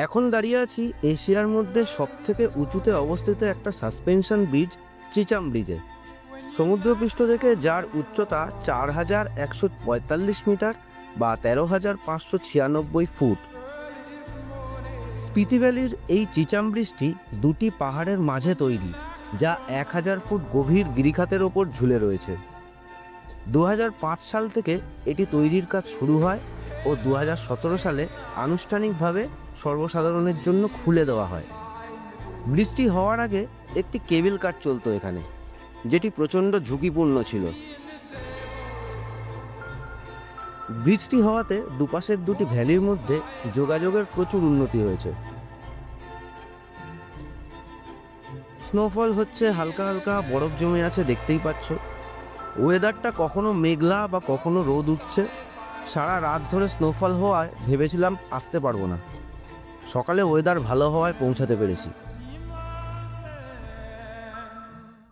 এখন দাঁড়িয়ে আছি এশিয়ার মধ্যে সবথেকে উঁচুতে অবস্থিত একটা সাসপেনশন ব্রিজ, চিচাম ব্রিজে। সমুদ্রপৃষ্ঠ থেকে যার উচ্চতা 4145 মিটার বা 13,596 ফুট। স্পিতি ভ্যালির এই চিচাম ব্রিজটি দুটি পাহাড়ের মাঝে তৈরি, যা 1000 ফুট গভীর গিরিখাতের ওপর ঝুলে রয়েছে। 2005 সাল থেকে এটি তৈরির কাজ শুরু হয় ও 2017 সালে আনুষ্ঠানিকভাবে সর্বসাধারণের জন্য খুলে দেওয়া হয়। বৃষ্টি হওয়ার আগে একটি কেবল কার চলতো এখানে, যেটি প্রচণ্ড ঝুঁকিপূর্ণ ছিল। বৃষ্টি হওয়াতে দুপাশের দুটি ভ্যালির মধ্যে যোগাযোগের প্রচুর উন্নতি হয়েছে। স্নোফল হচ্ছে, হালকা হালকা বরফ জমে আছে, দেখতেই পাচ্ছ। ওয়েদারটা কখনো মেঘলা বা কখনো রোদ উঠছে। সারা রাত ধরে স্নোফল হওয়ায় ভেবেছিলাম আসতে পারবো না, সকালে ওয়েদার ভালো হওয়ায় পৌঁছাতে পেরেছি।